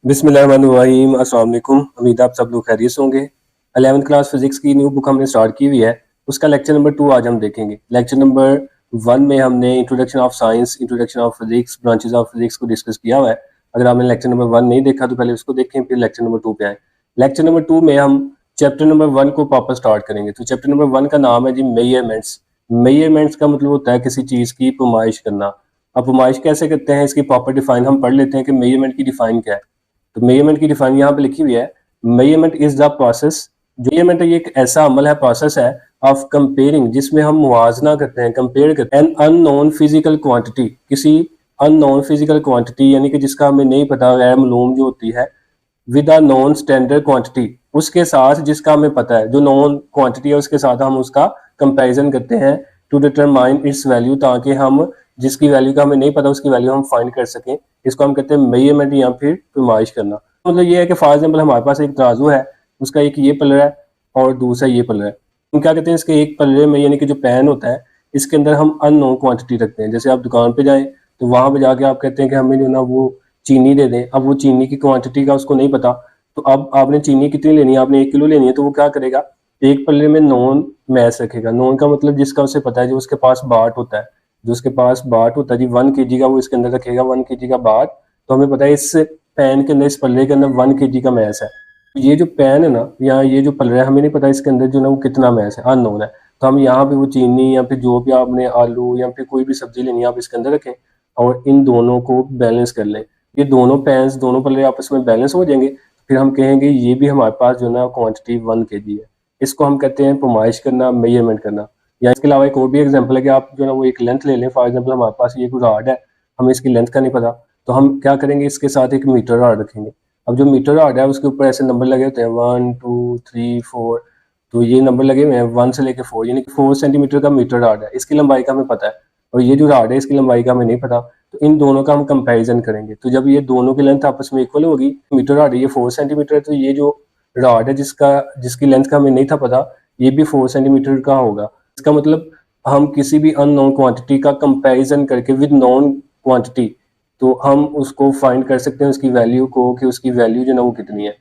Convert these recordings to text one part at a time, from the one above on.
बिस्मिल्लाहिर्रहमानिर्रहीम। अस्सलाम वालेकुम। उम्मीद आप सब लोग खैरियत से होंगे। 11th क्लास फिजिक्स की न्यू बुक हमने स्टार्ट की हुई है, उसका लेक्चर नंबर 2 आज हम देखेंगे। लेक्चर नंबर 1 में हमने introduction of science, introduction of physics, branches of physics को डिस्कस किया हुआ है। अगर आपने लेक्चर नंबर 1 नहीं देखा तो पहले उसको देखें, फिर लेक्चर नंबर 2 पे आए। लेक्चर नंबर 2 में हम चैप्टर नंबर 1 को प्रॉपर स्टार्ट करेंगे। तो चैप्टर नंबर 1 का नाम है जी मेजरमेंट्स। मेजरमेंट्स का मतलब होता है किसी चीज़ की पैमाइश करना। अब पैमाइश कैसे करते हैं, इसकी प्रॉपर डिफाइन हम पढ़ लेते हैं कि मेजरमेंट की डिफाइन क्या है। तो मेजरमेंट की डिफाइन यहाँ पे लिखी हुई है, मेजरमेंट इज द प्रोसेस। जो मेजरमेंट है ये एक ऐसा अमल है, प्रोसेस है ऑफ कंपेयरिंग, जिसमें हम मुआवजना करते हैं, कंपेयर करते हैं एन अननोन फिजिकल क्वांटिटी, किसी अननोन फिजिकल क्वांटिटी यानी कि जिसका हमें नहीं पता, गैर मालूम जो होती है, with a non standard quantity, उसके साथ जिसका हमें पता है, जो नॉन क्वांटिटी है उसके साथ हम उसका कंपैरिजन करते हैं टू डिटरमाइन इट्स वैल्यू, ताकि हम जिसकी वैल्यू का हमें नहीं पता उसकी वैल्यू हम फाइंड कर सकें। इसको हम कहते हैं मेजरमेंट या फिर पैमाइश करना। मतलब ये है कि फॉर एग्जाम्पल हमारे पास एक तराजू है, उसका एक ये पल्ला है और दूसरा ये पल्ला है। हम क्या कहते हैं, इसके एक पल्ले में यानी कि जो पैन होता है इसके अंदर हम अननोन क्वांटिटी रखते हैं। जैसे आप दुकान पे जाएं तो वहां पे जाके आप कहते हैं कि हमें जो ना वो चीनी दे दें। अब वो चीनी की क्वांटिटी का उसको नहीं पता, तो अब आपने चीनी कितनी लेनी है, आपने 1 किलो लेनी है, तो वो क्या करेगा, एक पल्ले में नॉन मैस रखेगा। नॉन का मतलब जिसका उसे पता है, जो उसके पास बाट होता है, जो उसके पास बाट होता है जी 1 kg का, वो इसके अंदर रखेगा 1 kg का बाट। तो हमें पता है इस पैन के अंदर, इस पल्ले के अंदर 1 kg का मैस है। ये जो पैन है ना, या ये जो पल्ला है, हमें नहीं पता इसके अंदर जो ना वो कितना मैस है, अननोन है। तो हम यहाँ पे वो चीनी या फिर जो भी आपने आलू या फिर कोई भी सब्जी लेनी है आप इसके अंदर रखें और इन दोनों को बैलेंस कर लें। ये दोनों पैंस, दोनों पल्ले आपस में बैलेंस हो जाएंगे, फिर हम कहेंगे ये भी हमारे पास जो ना क्वांटिटी 1 kg है। इसको हम कहते हैं पैमाइश करना, मेजरमेंट करना। या इसके अलावा एक और भी एग्जांपल है कि आप जो ना वो एक लेंथ ले लें। फॉर एग्जांपल हमारे पास ये कोई रॉड है, हमें इसकी लेंथ का नहीं पता, तो हम क्या करेंगे, इसके साथ एक मीटर रॉड रखेंगे। अब जो मीटर रॉड है उसके ऊपर ऐसे नंबर लगे होते हैं 1 2 3 4। तो ये नंबर लगे हुए हैं 1 से लेकर 4, यानी कि 4 सेंटीमीटर का मीटर रॉड है। इसकी लंबाई का हमें पता है और ये जो रॉड है इसकी लंबाई का हमें नहीं पता। तो इन दोनों का हम कंपैरिजन करेंगे। तो जब ये दोनों की लेंथ आपस में इक्वल होगी, मीटर रॉड है ये 4 सेंटीमीटर है, तो ये जो रॉड है जिसकी लेंथ का हमें नहीं था पता, ये भी 4 सेंटीमीटर का होगा। इसका मतलब हम किसी भी अननोन क्वांटिटी का कंपैरिजन करके विद नॉन क्वांटिटी, तो हम उसको फाइंड कर सकते हैं उसकी वैल्यू को, कि उसकी वैल्यू जो ना वो कितनी है।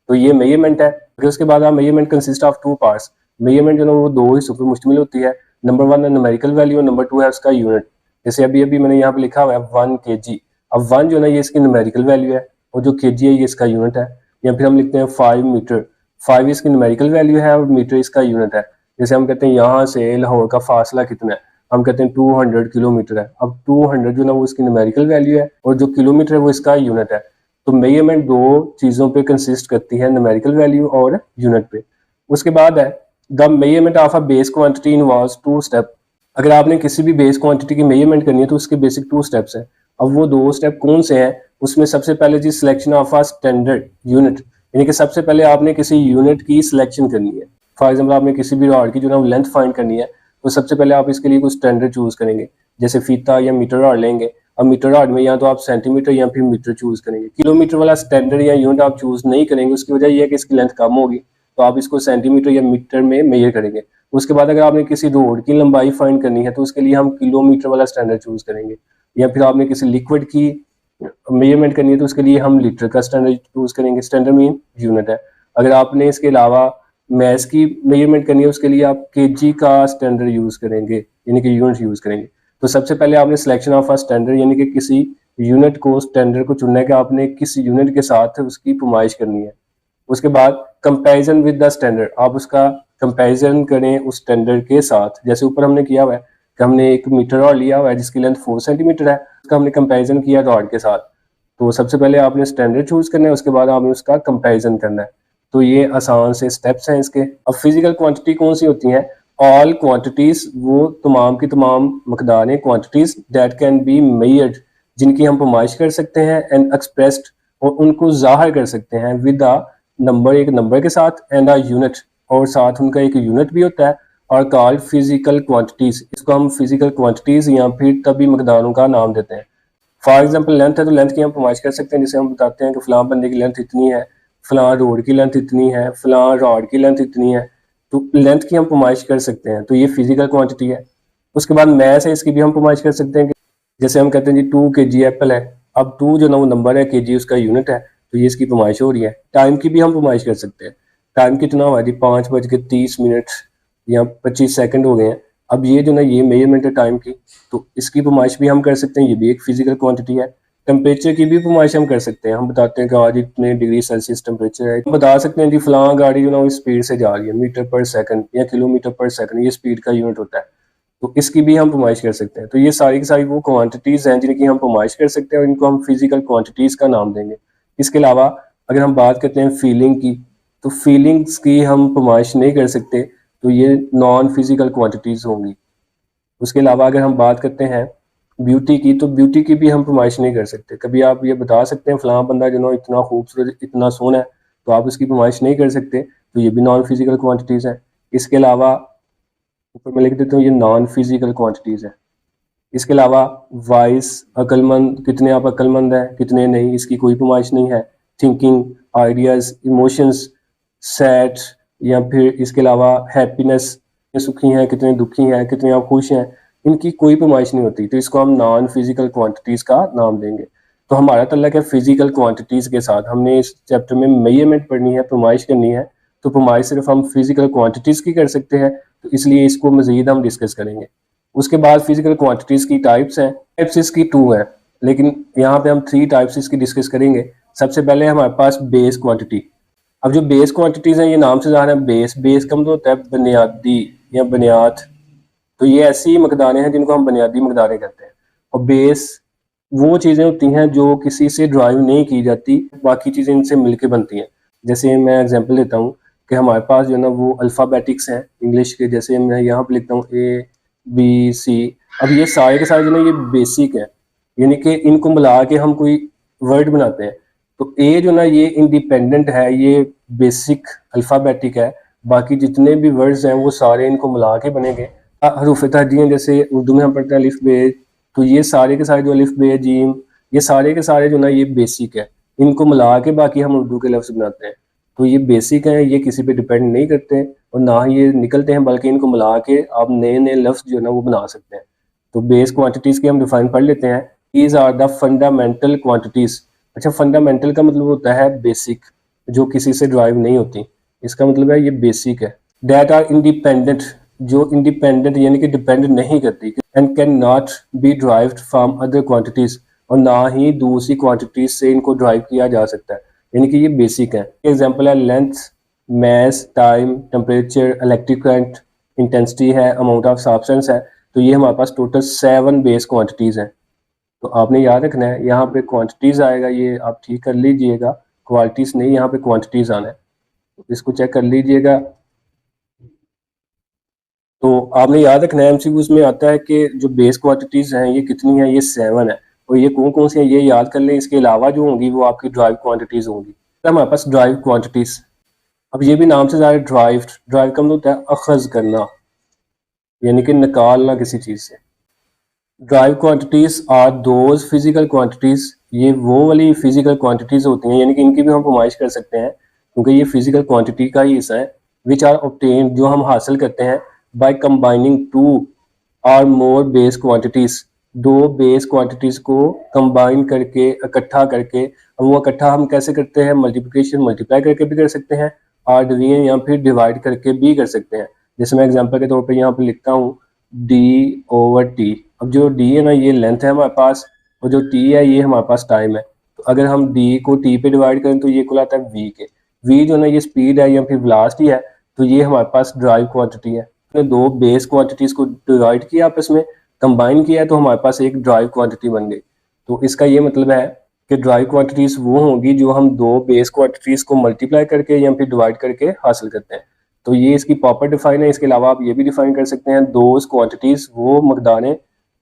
तो ये मेजरमेंट है। फिर उसके बाद measurement consist of 2 parts. Measurement जो ना वो 2 हिस्सों पर मुश्तमिल होती है। नंबर 1 है न्यूमेरिकल वैल्यू और नंबर 2 है उसका यूनिट। जैसे अभी अभी मैंने यहाँ पे लिखा हुआ है 1 kg। अब 1 जो ना ये इसकी न्यूमेरिकल वैल्यू है और जो kg है ये इसका यूनिट है। या फिर हम लिखते हैं 5 मीटर। 5 इसकी न्यूमेरिकल वैल्यू है और मीटर इसका यूनिट है। जैसे हम कहते हैं यहाँ से लाहौर का फासला कितना है, हम कहते हैं 200 किलोमीटर है। अब 200 जो ना वो इसकी न्यूमेरिकल वैल्यू है और जो किलोमीटर है वो इसका यूनिट है। तो मेजरमेंट 2 चीजों पे कंसिस्ट करती है, न्यूमेरिकल वैल्यू और यूनिट पे। उसके बाद है the measurement of a base quantity involves 2 step. अगर आपने किसी भी बेस क्वांटिटी की मेजरमेंट करनी है तो उसके बेसिक 2 स्टेप्स हैं। अब वो 2 स्टेप कौन से हैं, उसमें सबसे पहले जी selection of a standard unit, यानी कि सबसे पहले आपने किसी यूनिट की सिलेक्शन करनी है। फॉर एग्जाम्पल आपने किसी भी रॉड की जो ना लेंथ फाइंड करनी है, तो सबसे पहले आप इसके लिए कुछ स्टैंडर्ड चूज करेंगे। जैसे फीता या मीटर रॉड लेंगे। अब मीटर रॉड में या तो आप सेंटीमीटर या फिर मीटर चूज करेंगे। किलोमीटर वाला स्टैंडर्ड या यूनिट आप चूज नहीं करेंगे, उसकी वजह यह है कि इसकी लेंथ कम होगी, तो आप इसको सेंटीमीटर या मीटर में मेजर करेंगे। उसके बाद अगर आपने किसी रोड की लंबाई फाइंड करनी है तो उसके लिए हम किलोमीटर वाला स्टैंडर्ड चूज करेंगे। या फिर आपने किसी लिक्विड की मेजरमेंट करनी है तो उसके लिए हम लीटर का स्टैंडर्ड चूज करेंगे। स्टैंडर्ड मीन यूनिट है। अगर आपने इसके अलावा मैस की मेजरमेंट करनी है उसके लिए आप केजी का स्टैंडर्ड यूज करेंगे, यानी कि यूनिट यूज करेंगे। तो सबसे पहले आपने सिलेक्शन ऑफ अ स्टैंडर्ड, यानी कि किसी यूनिट को, स्टैंडर्ड को चुनना है कि आपने किस यूनिट के साथ उसकी पैमाइश करनी है। उसके बाद कंपैरिजन विद द स्टैंडर्ड, आप उसका कंपैरिजन करें उस स्टैंडर्ड के साथ। जैसे ऊपर हमने किया हुआ है कि हमने एक मीटर रॉड लिया हुआ है जिसकी लेंथ 4 सेंटीमीटर है, उसका हमने कंपैरिजन किया रॉड के साथ। तो सबसे पहले आपने स्टैंडर्ड चूज करना है, उसके बाद आपने उसका कंपैरिजन करना है। तो ये आसान से स्टेप्स हैं इसके। अब फिजिकल क्वांटिटी कौन सी होती हैं, ऑल क्वांटिटीज, वो तमाम की तमाम मकदारें, quantities that can be measured, जिनकी हम पैमाइश कर सकते हैं, एंड एक्सप्रेस्ड, और उनको जाहिर कर सकते हैं विद अ नंबर, एक नंबर के साथ, एंड अ यूनिट, और साथ उनका एक यूनिट भी होता है, और कॉल्ड फिजिकल क्वांटिटीज। इसको हम फिजिकल क्वांटिटीज या फिर तभी मकदारों का नाम देते हैं। फॉर एग्जाम्पल लेंथ है तो लेंथ की हम पैमाइश कर सकते हैं। जैसे हम बताते हैं कि फलां बंदे की लेंथ इतनी है, फलां रोड की लेंथ इतनी है, फलां रॉड की लेंथ इतनी है, तो लेंथ की हम पैमाइश कर सकते हैं। तो ये फिजिकल क्वांटिटी है। उसके बाद मैस है, इसकी भी हम पैमाइश कर सकते हैं। जैसे हम कहते हैं जी 2 kg एप्पल है। अब 2 जो ना वो नंबर है, kg उसका यूनिट है, तो ये इसकी पैमाइश हो रही है। टाइम की भी हम पैमाइश कर सकते हैं। टाइम कितना हुआ जी, 5:30 या 25 सेकंड हो गए हैं। अब ये जो ना ये मेजरमेंट है टाइम की, तो इसकी पैमाइश भी हम कर सकते हैं, ये भी एक फिजिकल क्वांटिटी है। टेम्परेचर की भी पैमाइश हम कर सकते हैं। हम बताते हैं कि आज इतने डिग्री सेल्सियस टेम्परेचर है, बता सकते हैं जी फलां गाड़ी जो ना स्पीड से जा रही है, मीटर पर सेकंड या किलोमीटर पर सेकंड, ये स्पीड का यूनिट होता है। तो इसकी भी हम पैमाइश कर सकते हैं। तो ये सारी की सारी वो क्वांटिटीज़ हैं जिनकी हम पैमाइश कर सकते हैं और इनको हम फिजिकल क्वांटिटीज़ का नाम देंगे। इसके अलावा अगर हम बात करते हैं फीलिंग की, तो फीलिंग्स की हम पैमाइश नहीं कर सकते, तो ये नॉन फिजिकल क्वांटिटीज़ होंगी। उसके अलावा अगर हम बात करते हैं ब्यूटी की, तो ब्यूटी की भी हम पैमाइश नहीं कर सकते। कभी आप ये बता सकते हैं फलां बंदा जो ना इतना खूबसूरत, इतना सोना है, तो आप उसकी पैमाइश नहीं कर सकते, तो ये भी नॉन फिजिकल क्वांटिटीज़ हैं। इसके अलावा ऊपर मैं लिख देता हूँ ये नॉन फिजिकल क्वांटिटीज़ हैं। इसके अलावा वाइस, अक्लमंद, कितने आप अक्लमंद हैं, कितने नहीं, इसकी कोई पैमाइश नहीं है। थिंकिंग, आइडियाज़, इमोशंस, सैड, या फिर इसके अलावा हैप्पीनेस, कितने सुखी हैं, कितने दुखी हैं, कितने आप खुश हैं, इनकी कोई पैमाइश नहीं होती। तो इसको हम नॉन फिजिकल क्वांटिटीज़ का नाम देंगे। तो हमारा तल्लक है फिजिकल क्वांटिटीज़ के साथ। हमने इस चैप्टर में मेजरमेंट पढ़नी है, पैमाइश करनी है, तो पैमाइश सिर्फ हम फिजिकल क्वांटिटीज़ की कर सकते हैं, तो इसलिए इसको मज़ीद हम डिस्कस करेंगे। उसके बाद फिजिकल क्वांटिटीज़ की टाइप्स हैं। टाइप्स इसकी 2 हैं, लेकिन यहाँ पे हम 3 टाइप्स इसकी डिस्कस करेंगे। सबसे पहले हमारे पास बेस क्वांटिटी। अब जो बेस क्वांटिटीज़ हैं, ये नाम से ज़ाहिर है बेस, बेस का मतलब होता है बुनियादी या बुनियाद। तो ये ऐसी मकदारें हैं जिनको हम बुनियादी मकदारें कहते हैं। और बेस वो चीज़ें होती हैं जो किसी से ड्राइव नहीं की जाती, बाकी चीज़ें इनसे मिलके बनती हैं। जैसे मैं एग्जांपल देता हूँ कि हमारे पास जो है ना वो अल्फ़ाबेटिक्स हैं इंग्लिश के, जैसे मैं यहाँ पे लिखता हूँ A B C। अब ये सारे के सारे जो ना ये बेसिक है, यानी कि इनको मिला के हम कोई वर्ड बनाते हैं। तो ए जो ना ये इंडिपेंडेंट है, ये बेसिक अल्फ़ाबेटिक है। बाकी जितने भी वर्ड्स हैं वो सारे इनको मिला के बनेंगे। हरूफ तहजी हैं, जैसे उर्दू में हम पढ़ते हैं अलिफ बे, तो ये सारे के सारे जो अलिफ बे जीम, ये सारे के सारे जो ना ये बेसिक है। इनको मिला के बाकी हम उर्दू के लफ्ज़ बनाते हैं। तो ये बेसिक हैं, ये किसी पे डिपेंड नहीं करते और ना ही ये निकलते हैं, बल्कि इनको मिला के आप नए नए लफ्ज़ जो है ना वो बना सकते हैं। तो बेस क्वांटिटीज़ की हम डिफाइन पढ़ लेते हैं। These are the fundamental quantities. अच्छा, फंडामेंटल का मतलब होता है बेसिक, जो किसी से ड्राइव नहीं होती। इसका मतलब है ये बेसिक है। दैट आर इंडिपेंडेंट, जो इंडिपेंडेंट यानी कि डिपेंड नहीं करती, and can not be derived from other quantities, और ना ही दूसरी क्वांटिटीज से इनको ड्राइव किया जा सकता है, यानी कि ये बेसिक है। एग्जांपल है length, mass, time, temperature, electric current, intensity है, अमाउंट ऑफ सब्सटेंस है। तो ये हमारे पास टोटल 7 बेस क्वांटिटीज़ हैं। तो आपने याद रखना है, यहाँ पे क्वांटिटीज़ आएगा, ये आप ठीक कर लीजिएगा, क्वालिटीज़ नहीं, यहाँ पे क्वांटिटीज़ आना है, इसको चेक कर लीजिएगा। तो आपने याद रखना है, एमसीक्यूज़ में आता है कि जो बेस क्वांटिटीज़ हैं ये कितनी हैं, ये 7 है। और ये कौन कौन सी हैं ये याद कर लें। इसके अलावा जो होंगी वो आपकी ड्राइव क्वांटिटीज़ होंगी। तो हमारे पास ड्राइव क्वांटिटीज़, अब ये भी नाम से ज़्यादा ड्राइव का मतलब होता है अखज़ करना, यानी कि निकालना किसी चीज़ से। Derived quantities are those physical quantities, ये वो वाली फिजिकल क्वांटिटीज़ होती हैं, यानी कि इनकी भी हम पैमाइश कर सकते हैं क्योंकि ये फिजिकल क्वांटिटी का ही हिस्सा है। विच आर ऑब्टेन्ड, जो हम हासिल करते हैं बाय कंबाइनिंग 2 और more base quantities, 2 base quantities को कंबाइन करके, इकट्ठा करके। अब वो इकट्ठा हम कैसे करते हैं, मल्टीप्लिकेशन, मल्टीप्लाई करके भी कर सकते हैं, और डिवीजन या फिर डिवाइड करके भी कर सकते हैं। जैसे मैं एग्जांपल के तौर पे यहाँ पे लिखता हूँ D/T। अब जो D है ना ये लेंथ है हमारे पास, और जो T है ये हमारे पास टाइम है। तो अगर हम D को T पे डिवाइड करें तो ये कुल आता है V के। V जो ना ये स्पीड है या फिर वेलोसिटी है, तो ये हमारे पास ड्राइव क्वांटिटी है। हमने 2 बेस क्वांटिटीज़ को डिवाइड किया, आपस में कंबाइन किया है, तो हमारे पास एक ड्राइव क्वांटिटी बन गई। तो इसका ये मतलब है कि ड्राइव क्वांटिटीज़ वो होंगी जो हम 2 बेस क्वांटिटीज़ को मल्टीप्लाई करके या फिर डिवाइड करके हासिल करते हैं। तो ये इसकी प्रॉपर डिफाइन है। इसके अलावा आप ये भी डिफाइन कर सकते हैं, दोज क्वांटिटीज़ वो मकदारें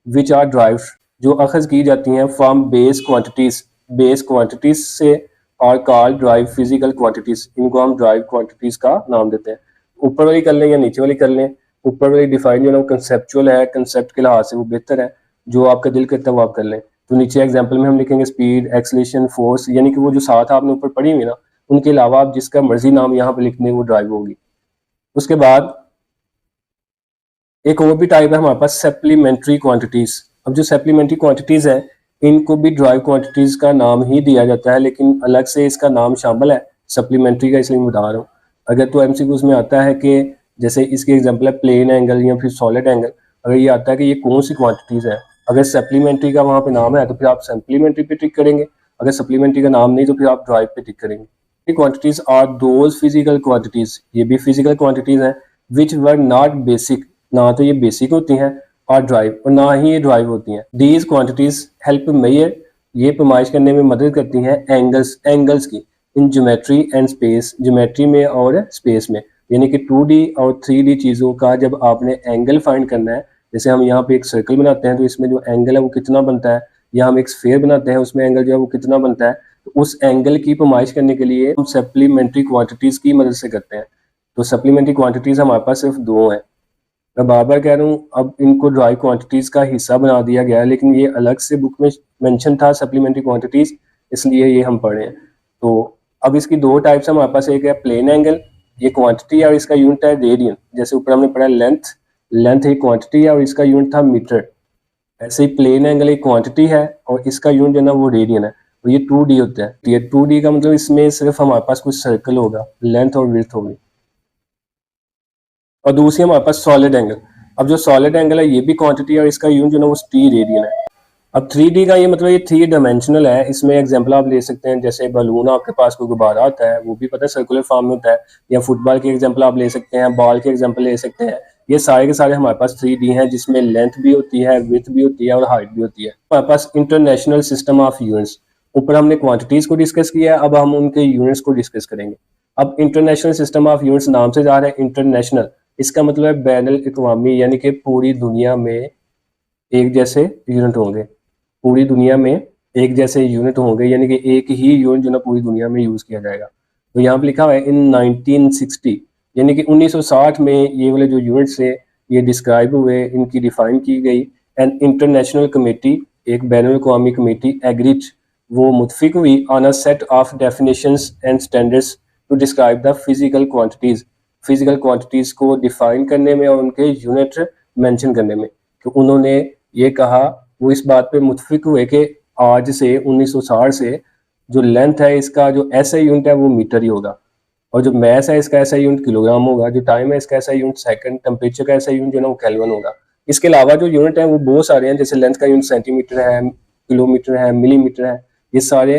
विच आर ड्राइव, जो अखज़ की जाती हैं फ्रॉम बेस क्वांटिटीज़ से, और कॉल्ड ड्राइव फिजिकल क्वांटिटीज़, इनको हम ड्राइव क्वांटिटीज़ का नाम देते हैं। ऊपर वाली कर लें या नीचे वाली कर लें, ऊपर वाली डिफाइन जो है ना कंसेप्चुअल है, कंसेप्ट के लिहाज से वो बेहतर है, जो आपका दिल करता है वो आप कर लें। तो नीचे एग्जाम्पल में हम लिखेंगे स्पीड, एक्सेलरेशन, फोर्स, यानी कि वो जो साथ आपने ऊपर पढ़ी हुई ना, उनके अलावा आप जिसका मर्जी नाम यहाँ पे लिख दें वो ड्राइव होगी। उसके बाद एक और भी टाइप है हमारे पास सप्लीमेंट्री क्वांटिटीज़। अब जो सप्लीमेंट्री क्वांटिटीज़ है इनको भी ड्राइव क्वांटिटीज का नाम ही दिया जाता है, लेकिन अलग से इसका नाम शामिल है सप्लीमेंट्री का, इसलिए मैं बता रहा हूँ। अगर तो एमसीक्यूज में आता है कि जैसे इसके एग्जांपल है प्लेन एंगल या फिर सॉलिड एंगल, अगर ये आता है कि ये कौन सी क्वांटिटीज है, अगर सप्लीमेंट्री का वहाँ पे नाम है तो फिर आप सप्लीमेंट्री पे टिक करेंगे, अगर सप्लीमेंट्री का नाम नहीं तो फिर आप ड्राइव पे टिक करेंगे। Quantities are those physical quantities, ये भी फिजिकल क्वांटिटीज हैं, विच वर नॉट बेसिक, ना तो ये बेसिक होती हैं और ड्राइव, और ना ही ये ड्राइव होती हैं। दीज क्वांटिटीज हेल्प मेजर, ये पैमाइश करने में मदद करती हैं एंगल्स की in geometry and space, geometry में और स्पेस में, यानी कि 2D और 3D चीज़ों का जब आपने एंगल फाइंड करना है, जैसे हम यहाँ पे एक सर्कल बनाते हैं तो इसमें जो एंगल है वो कितना बनता है, या हम एक स्फीयर बनाते हैं उसमें एंगल जो है वो कितना बनता है, तो उस एंगल की पैमाइश करने के लिए हम सप्लीमेंट्री क्वांटिटीज़ की मदद से करते हैं। तो सप्लीमेंट्री क्वांटिटीज़ हमारे पास सिर्फ 2 हैं। मैं बार बार कह रहा हूँ, अब इनको ड्राइव क्वांटिटीज़ का हिस्सा बना दिया गया है, लेकिन ये अलग से बुक में मेंशन था सप्लीमेंट्री क्वांटिटीज़, इसलिए ये हम पढ़े हैं। तो अब इसकी 2 टाइप्स हमारे पास, एक है प्लेन एंगल, ये क्वांटिटी है और इसका यूनिट है रेडियन। जैसे ऊपर हमने पढ़ा लेंथ एक क्वांटिटी है और इसका यूनिट था मीटर, ऐसे ही प्लेन एंगल एक क्वांटिटी है और इसका यूनिट जो है ना वो रेडियन है, और ये 2D होता है। ये 2D का मतलब इसमें सिर्फ हमारे पास कुछ सर्कल होगा, लेंथ और विड्थ होगी। और दूसरी हमारे पास सॉलिड एंगल। अब जो सॉलिड एंगल है ये भी क्वांटिटी है और इसका यूनिट जो है वो टी रेडियन है। अब 3D का ये मतलब ये 3 डायमेंशनल है। इसमें एग्जांपल आप ले सकते हैं, जैसे बलून, आपके पास कोई गुब्बारा होता है वो भी पता है सर्कुलर फॉर्म में होता है, या फुटबॉल के एग्जांपल आप ले सकते हैं, बॉल के एग्जांपल ले सकते हैं। ये सारे के सारे हमारे पास 3D हैं, जिसमें लेंथ भी होती है, विड्थ भी होती है और हाइट भी होती है। हमारे पास इंटरनेशनल सिस्टम ऑफ यूनिट्स, ऊपर हमने क्वांटिटीज को डिस्कस किया, अब हम उनके यूनिट्स को डिस्कस करेंगे। अब इंटरनेशनल सिस्टम ऑफ यूनिट्स नाम से जा रहा है इंटरनेशनल, इसका मतलब है बैनुल अक़वामी, यानी कि पूरी दुनिया में एक जैसे यूनिट होंगे, पूरी दुनिया में एक जैसे यूनिट होंगे, यानी कि एक ही यूनिट जो ना पूरी दुनिया में यूज किया जाएगा। तो यहाँ पे लिखा हुआ है इन 1960, यानी कि 1960 में ये वाले जो यूनिट्स है ये डिस्क्राइब हुए, इनकी डिफाइन की गई। एंड इंटरनेशनल कमेटी, एक बैनुल अक़वामी कमेटी एग्रीड, वो मुतफिक हुई on a set of definitions and standards to describe the physical quantities, physical quantities को डिफाइन करने में और उनके यूनिट मेंशन करने में। तो उन्होंने ये कहा, वो इस बात पे मुतफिक हुए कि आज से 1960 से जो लेंथ है इसका जो ऐसा यूनिट है वो मीटर ही होगा, और जो मैस है इसका ऐसा यूनिट किलोग्राम होगा, जो टाइम है इसका ऐसा यूनिट सेकंड, टेम्परेचर का ऐसा यूनिट जो है ना वो केल्विन होगा। इसके अलावा जो यूनिट है वो बहुत सारे हैं, जैसे लेंथ का यूनिट सेंटीमीटर है, किलोमीटर है, मिलीमीटर है, ये सारे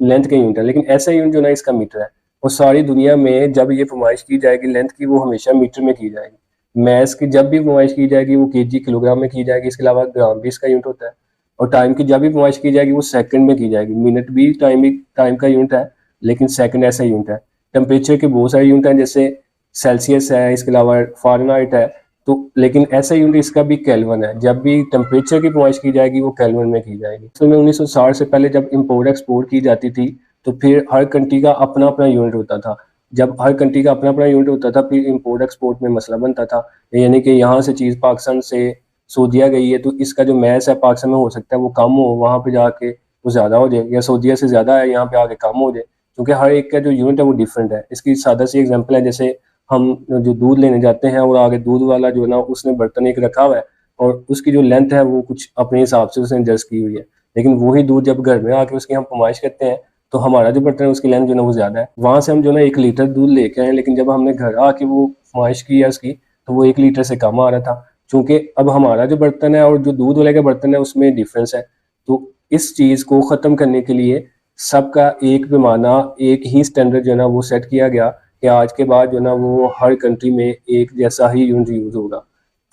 लेंथ के यूनिट है, लेकिन ऐसा यूनिट जो ना इसका मीटर है। और सारी दुनिया में जब ये फरमाइश की जाएगी लेंथ की, वो हमेशा मीटर में की जाएगी। मैस की जब भी फरमाइश की जाएगी वो केजी किलोग्राम में की जाएगी। इसके अलावा ग्राम भी इसका यूनिट होता है। और टाइम की जब भी फरमाइश की जाएगी वो सेकंड में की जाएगी। मिनट भी टाइम का यूनिट है, लेकिन सेकंड ऐसा यूनिट है। टेम्परेचर के बहुत सारे यूनिट हैं, जैसे सेल्सियस है, इसके अलावा फ़ारेनहाइट है, तो लेकिन ऐसा यूनिट इसका भी केल्विन है। जब भी टेम्परेचर की फरमाइश की जाएगी वो केल्विन में की जाएगी। असल में 1960 से पहले जब इम्पोर्ट एक्सपोर्ट की जाती थी तो फिर हर कंट्री का अपना अपना यूनिट होता था। जब हर कंट्री का अपना अपना यूनिट होता था फिर इम्पोर्ट एक्सपोर्ट में मसला बनता था, यानी कि यहाँ से चीज़ पाकिस्तान से सऊदीया गई है तो इसका जो मैस है पाकिस्तान में हो सकता है वो कम हो, वहाँ पे जाके वो ज़्यादा हो जाए, या सऊदीया से ज़्यादा है यहाँ पे आके कम हो जाए, क्योंकि हर एक का जो यूनिट है वो डिफरेंट है। इसकी सादा सी एग्जांपल है, जैसे हम जो दूध लेने जाते हैं और आगे दूध वाला जो है ना उसने बर्तन एक रखा हुआ है और उसकी जो लेंथ है वो कुछ अपने हिसाब से उसने एडजस्ट की हुई है, लेकिन वही दूध जब घर में आके उसकी हम फरमाइश करते हैं तो हमारा जो बर्तन है उसकी लेंथ जो है ना वो ज़्यादा है। वहाँ से हम जो है ना 1 लीटर दूध लेके आए, लेकिन जब हमने घर आके वो फरमाइश की है उसकी तो वो 1 लीटर से कम आ रहा था, क्योंकि अब हमारा जो बर्तन है और जो दूध वाले का बर्तन है उसमें डिफरेंस है। तो इस चीज़ को ख़त्म करने के लिए सबका एक पैमाना, एक ही स्टैंडर्ड जो है ना वो सेट किया गया कि आज के बाद जो है ना वो हर कंट्री में एक जैसा ही यूनिट यूज़ होगा।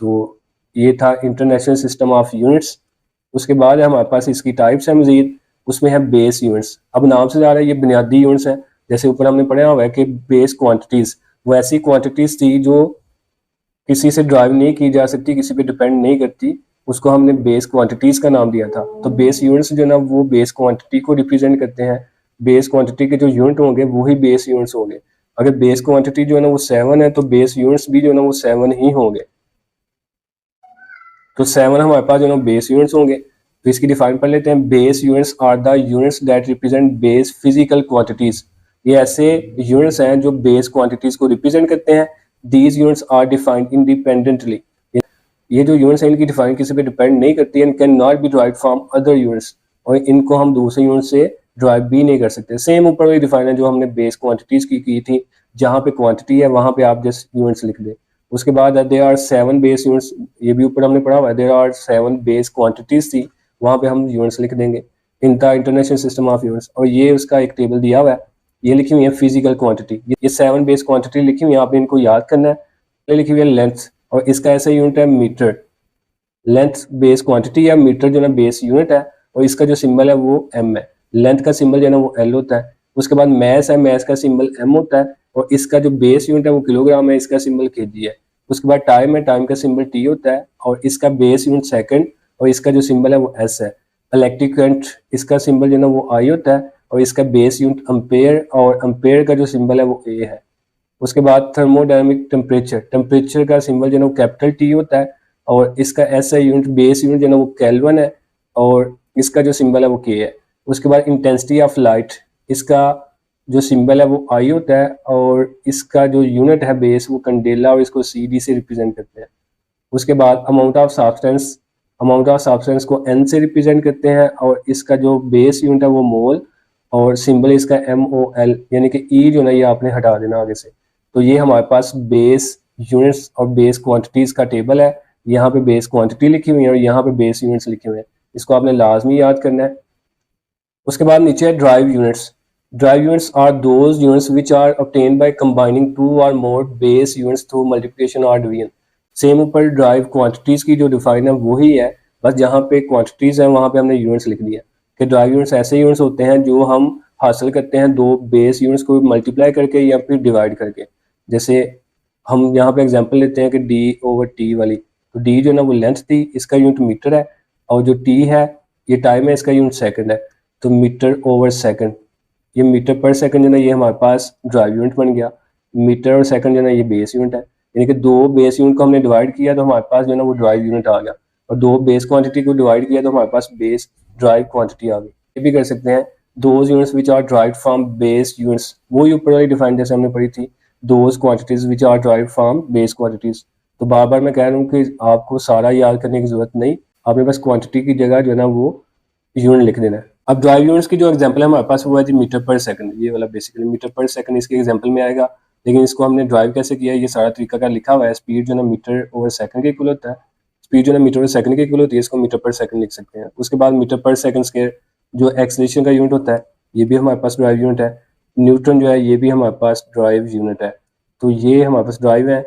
तो ये था इंटरनेशनल सिस्टम ऑफ यूनिट्स। उसके बाद हमारे पास इसकी टाइप्स है मज़ीद, उसमें है बेस यूनिट्स। अब नाम से जा रहा है ये बुनियादी यूनिट्स है। जैसे ऊपर हमने पढ़ा हुआ है कि बेस क्वांटिटीज़, वो ऐसी क्वांटिटीज़ थी जो किसी से ड्राइव नहीं की जा सकती, किसी पे डिपेंड नहीं करती, उसको हमने बेस क्वांटिटीज़ का नाम दिया था। तो बेस यूनिट्स जो है ना वो बेस क्वांटिटी को रिप्रेजेंट करते हैं। बेस क्वांटिटी के जो यूनिट होंगे वही बेस यूनिट्स होंगे। अगर बेस क्वांटिटी जो है ना वो 7 है तो बेस यूनिट्स भी जो है ना वो 7 ही होंगे। तो 7 हमारे पास जो है ना बेस यूनिट्स होंगे। तो इसकी डिफाइन पढ़ लेते हैं। Base units are the units that represent base physical quantities. ये ऐसे यूनिट्स हैं जो बेस क्वांटिटीज को रिप्रेजेंट करते हैं। These units are defined independently. ये जो यूनिट्स हैं इनकी डिफाइन किसी पे डिपेंड नहीं करती and can not be derived from other units, और इनको हम दूसरे यूनिट से ड्राइव भी नहीं कर सकते। सेम ऊपर वही डिफाइन है जो हमने बेस क्वांटिटीज की थी, जहाँ पे क्वांटिटी है वहाँ पे आप जस्ट यूनिट्स लिख दें। उसके बाद देयर आर 7 बेस यूनिट्स, ये भी ऊपर हमने पढ़ा हुआ है, देयर आर 7 बेस क्वांटिटीज थी, वहाँ पे हम यूनिट्स लिख देंगे in the international system of units. और ये उसका एक टेबल दिया हुआ है, ये लिखी हुई है फिजिकल क्वांटिटी, ये 7 बेस क्वांटिटी लिखी हुई है, आपने इनको याद करना है। ये लिखी हुई है लेंथ, और इसका ऐसा यूनिट है मीटर, लेंथ बेस क्वांटिटी है, मीटर जो है बेस यूनिट है, और इसका जो सिंबल है वो एम है, लेंथ का सिंबल जो है ना वो एल होता है। उसके बाद मैस है, मैस का सिंबल एम होता है, और इसका जो बेस यूनिट है वो किलोग्राम है, इसका सिंबल केजी है। उसके बाद टाइम है, टाइम का सिंबल टी होता है, और इसका बेस यूनिट सेकंड, और इसका जो सिंबल है वो एस है। इलेक्ट्रिक करंट, इसका सिंबल जो है ना वो आई होता है, और इसका बेस यूनिट अम्पेयर, और अम्पेयर का जो सिंबल है वो ए है। उसके बाद थर्मोडायनेमिक टेम्परेचर, टेम्परेचर का सिंबल जो है ना वो कैपिटल टी होता है, और इसका ऐसा यूनिट बेस यूनिट जो है ना वो केल्विन है, और इसका जो सिंबल है वो के है। उसके बाद इंटेंसिटी ऑफ लाइट, इसका जो सिंबल है वो आई होता है, और इसका जो यूनिट है बेस वो कंडेला, और इसको सी डी से रिप्रेजेंट करते हैं। उसके बाद amount of substance, amount of substance को एन से रिप्रेजेंट करते हैं, और इसका जो बेस यूनिट है वो मोल, और सिंबल इसका एम ओ एल, यानी कि ई जो ना ये आपने हटा देना आगे से। तो ये हमारे पास बेस यूनिट्स और बेस क्वांटिटीज का टेबल है, यहाँ पे बेस क्वांटिटी लिखी हुई है और यहाँ पे बेस यूनिट्स लिखे हुए हैं, इसको आपने लाजमी याद करना है। उसके बाद नीचे है derived units. Derived units are those units which are obtained by combining two or more base units through multiplication or division. Same ऊपर ड्राइव क्वांटिटीज की जो डिफाइन है वही है, बस जहाँ पे क्वांटिटीज है वहाँ पे हमने यूनिट्स लिख दिया कि ड्राइव यूनिट्स ऐसे यूनिट्स होते हैं जो हम हासिल करते हैं दो बेस यूनिट्स को मल्टीप्लाई करके या फिर डिवाइड करके। जैसे हम यहाँ पे एग्जांपल लेते हैं कि डी ओवर टी वाली, तो डी जो है ना वो लेंथ थी, इसका यूनिट मीटर है, और जो टी है ये टाइम है, इसका यूनिट सेकंड है, तो मीटर ओवर सेकंड, ये मीटर पर सेकंड जो है ना ये हमारे पास ड्राइव यूनिट बन गया। मीटर और सेकंड जो है ना ये बेस यूनिट है, यानी कि दो बेस यूनिट को हमने डिवाइड किया तो हमारे पास जो है ना वो ड्राइव यूनिट आ गया, और दो बेस क्वांटिटी को डिवाइड किया तो हमारे पास बेस ड्राइव क्वांटिटी आ गई। ये भी कर सकते हैं those units which are derived from base units, वो ही ऊपर वाली डिफाइन जैसे हमने पढ़ी थी, those quantities which are derived from base quantities. तो बार बार मैं कह रहा हूँ कि आपको सारा याद करने की जरूरत नहीं, आपने बस क्वांटिटी की जगह जो है ना वो यूनिट लिख देना है। अब ड्राइव यूनिट्स की जो एग्जांपल है हमारे पास वो है जी मीटर पर सेकंड, ये वाला बेसिकली मीटर पर सेकंड इसके एग्जांपल में आएगा, लेकिन इसको हमने ड्राइव कैसे किया ये सारा तरीका का लिखा हुआ है। स्पीड जो है ना मीटर ओवर सेकंड के इक्वल होता है, स्पीड जो है ना मीटर ओवर सेकंड के इक्वल होती है, इसको मीटर पर सेकंड लिख सकते हैं। उसके बाद मीटर पर सेकंड स्क्वायर जो एक्सेलरेशन का यूनिट होता है ये भी हमारे पास ड्राइव यूनिट है। न्यूटन जो है ये भी हमारे पास ड्राइव यूनिट है। तो ये हमारे पास ड्राइव है,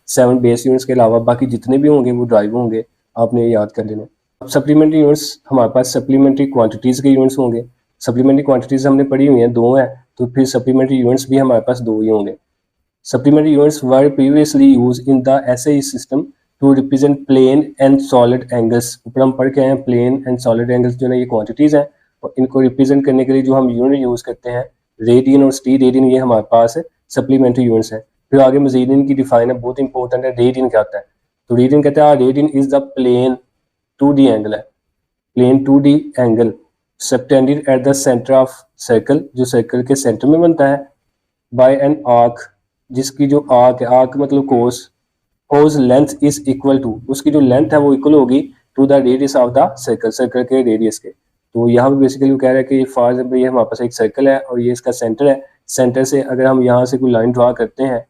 7 बेस यूनिट्स के अलावा बाकी जितने भी होंगे वो ड्राइव होंगे, आपने ये याद कर लेना। अब सप्लीमेंट्री यूनिट्स, हमारे पास सप्लीमेंट्री क्वांटिटीज़ के यूनिट्स होंगे। सप्लीमेंट्री क्वांटिटीज़ हमने पढ़ी हुई हैं, 2 हैं, तो फिर सप्लीमेंट्री यूनिट्स भी हमारे पास 2 ही होंगे। Supplementary units were previously used in the SI system to represent plane and solid angles. ऊपर हम पढ़ के आए हैं प्लेन एंड सॉलिड एंगल्स जो है ये क्वांटिटीज़ हैं, और इनको रिप्रेजेंट करने के लिए जो हम यूनिट यूज़ करते हैं रेडियन और स्टी रेडियन, ये हमारे पास सप्लीमेंट्री यूनिट्स है। फिर आगे मजीद इनकी डिफाइन है, बहुत इंपॉर्टेंट है। रेडियन क्या होता है? तो रेडियन कहता है radian is the plane 2D angle है, plane 2D angle subtended at the centre of circle, जो सर्कल के सेंटर में बनता है, बाय एन आर्क, जिसकी जो आर्क है, आर्क मतलब कोस, whose length is equal to, उसकी जो लेंथ है वो इक्वल होगी to the radius of the circle, circle के रेडियस के। तो यहाँ पे बेसिकली वो कह रहा है कि फॉर एग्जाम्पल ये हमारे पास एक सर्कल है और ये इसका सेंटर है, सेंटर से अगर हम यहाँ से कोई लाइन ड्रा करते हैं,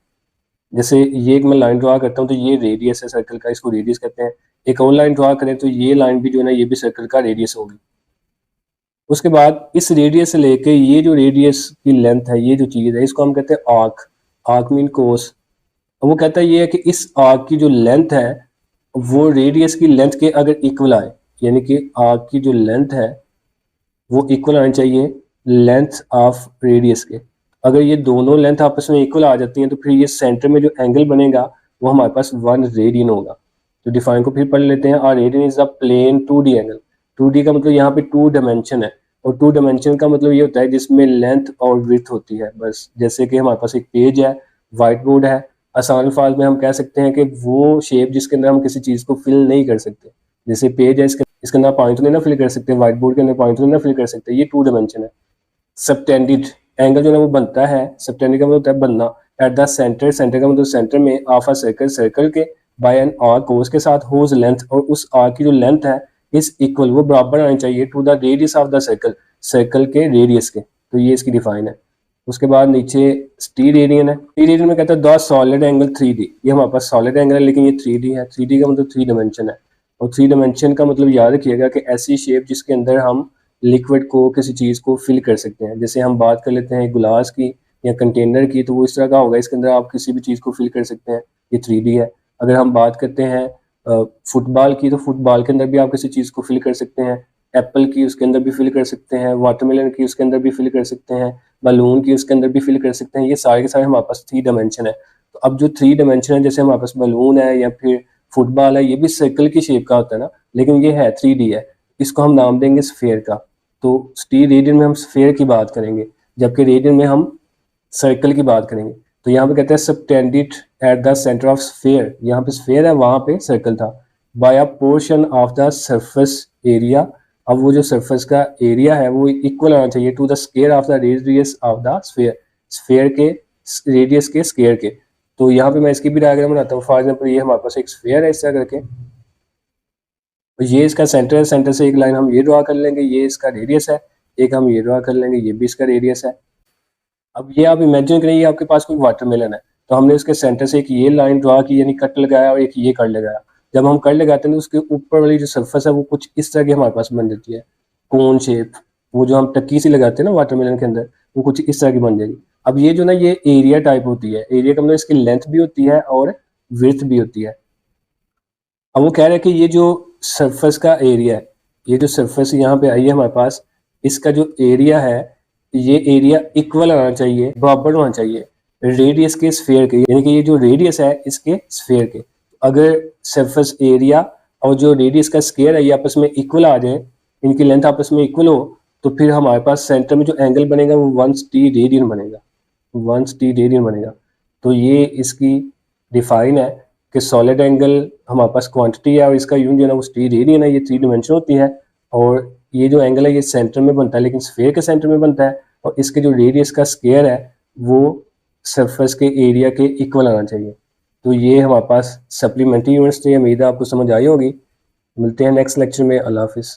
जैसे ये एक मैं लाइन ड्रा करता हूँ तो ये रेडियस है सर्कल का, इसको रेडियस कहते हैं। एक और लाइन ड्रा करें तो ये लाइन भी जो है ना ये भी सर्कल का रेडियस होगी। उसके बाद इस रेडियस से लेके ये जो रेडियस की लेंथ है, ये जो चीज़ है, इसको हम कहते हैं आर्क, आर्क मीन कोस। वो कहता है ये है कि इस आर्क की जो लेंथ है वो रेडियस की लेंथ के अगर इक्वल आए, यानी कि आर्क की जो लेंथ है वो इक्वल आनी चाहिए लेंथ ऑफ रेडियस के। अगर ये दोनों लेंथ आपस में इक्वल आ जाती हैं तो फिर ये सेंटर में जो एंगल बनेगा वो हमारे पास 1 रेडियन होगा। तो डिफाइन को फिर पढ़ लेते हैं। A radian is the plane 2D angle. 2D का मतलब यहाँ पे 2 डायमेंशन है, और 2 डायमेंशन का मतलब ये होता है जिसमें लेंथ और विड्थ होती है। बस जैसे कि हमारे पास एक पेज है, व्हाइट बोर्ड है, आसान अल्फाज में हम कह सकते हैं कि वो शेप जिसके अंदर हम किसी चीज़ को फिल नहीं कर सकते, जैसे पेज है इसके अंदर पॉइंट तो नहीं ना फिल कर सकते, व्हाइट बोर्ड के अंदर पॉइंट तो नहीं ना फिल कर सकते, ये 2 डायमेंशन है। सबटेंडेड एंगल जो है वो बनता है, सबटेंडेड का मतलब होता है बनना, एट द सेंटर, सेंटर का मतलब सेंटर में, ऑफ अ सर्कल, सर्कल के, बाय एन आर्क कोस के साथ, होज लेंथ, और उस आर्क की जो लेंथ है इज इक्वल, वो बराबर आनी चाहिए to the radius of the circle, circle के रेडियस के। तो ये इसकी डिफाइन है। उसके बाद नीचे टी रेडियन है। टी रेडियन में कहता है द सॉलिड एंगल 3D। ये हमारे पास सॉलिड एंगल है लेकिन ये 3D है। 3D का मतलब 3 डायमेंशन है। और 3 डायमेंशन का मतलब याद रखिएगा कि ऐसी शेप जिसके अंदर हम लिक्विड को, किसी चीज़ को फिल कर सकते हैं। जैसे हम बात कर लेते हैं गिलास की या कंटेनर की, तो वो इस तरह का होगा, इसके अंदर आप किसी भी चीज़ को फिल कर सकते हैं, ये 3D है। अगर हम बात करते हैं फुटबॉल की, तो फुटबॉल के अंदर भी आप किसी चीज़ को फिल कर सकते हैं। एप्पल की उसके अंदर भी फिल कर सकते हैं, वाटरमेलन की उसके अंदर भी फिल कर सकते हैं, बलून की उसके अंदर भी फिल कर सकते हैं। ये सारे के सारे हमारे पास 3 डायमेंशन है। तो अब जो 3 डायमेंशन है, जैसे हमारे पास बलून है या फिर फुटबॉल है, ये भी सर्कल की शेप का होता है ना, लेकिन ये है 3D है। इसको हम नाम देंगे स्फीयर का। तो टी रेडियन में हम स्फीयर की बात करेंगे, जबकि रेडियन में हम सर्कल की बात करेंगे। तो यहाँ पे कहते हैं subtended at the centre of sphere, यहाँ पे स्फीयर है, वहां पे सर्कल था। By a portion of the surface area, अब वो जो सरफेस का एरिया है वो इक्वल आना चाहिए to the square of the radius of the sphere, sphere के रेडियस के स्क्वायर के। तो यहाँ पे मैं इसकी भी डायग्राम बनाता हूँ। फॉर एग्जाम्पल ये हमारे पास एक स्फीयर है इस तरह करके, तो ये इसका सेंटर है, सेंटर से एक लाइन हम ये ड्रा कर लेंगे, ये इसका रेडियस है, एक हम ये ड्रा कर लेंगे, ये भी इसका रेडियस है। अब ये आप इमेजिन करिए आपके पास कोई वाटरमेलन है, तो हमने उसके सेंटर से एक ये लाइन ड्रा की, यानी कट लगाया, और एक ये कट लगाया। जब हम कट लगाते हैं तो उसके ऊपर वाली जो सरफेस है वो कुछ इस तरह की हमारे पास बन जाती है, कोन शेप। वो जो हम टक्की सी लगाते हैं ना वाटरमेलन के अंदर, वो कुछ इस तरह की बन जाएगी। अब ये जो ना, ये एरिया टाइप होती है। एरिया का मतलब इसकी लेंथ भी होती है और विड्थ भी होती है। अब वो कह रहे हैं कि ये जो सरफेस का एरिया है, ये जो सरफेस यहाँ पे आई है हमारे पास, इसका जो एरिया है, ये एरिया इक्वल आना चाहिए, बराबर होना चाहिए रेडियस के स्फीयर के, यानी कि ये जो रेडियस है इसके स्फीयर के। अगर सरफेस एरिया और जो रेडियस का स्क्वायर है ये आपस में इक्वल आ जाए, इनकी लेंथ आपस में इक्वल हो, तो फिर हमारे पास सेंटर में जो एंगल बनेगा वो 1t रेडियन बनेगा, 1t रेडियन बनेगा। तो ये इसकी डिफाइन है कि सॉलिड एंगल हमारे पास क्वांटिटी है और इसका यूनिट जो है ना वो टी रेडियन है, ये 3 डायमेंशन होती है। और ये जो एंगल है ये सेंटर में बनता है, लेकिन स्फीयर के सेंटर में बनता है, और इसके जो रेडियस का स्क्वायर है वो सरफेस के एरिया के इक्वल आना चाहिए। तो ये हमारे पास सप्लीमेंट्री यूनिट्स थे। उम्मीद है आपको समझ आई होगी। मिलते हैं नेक्स्ट लेक्चर में। अल्लाह हाफिज़।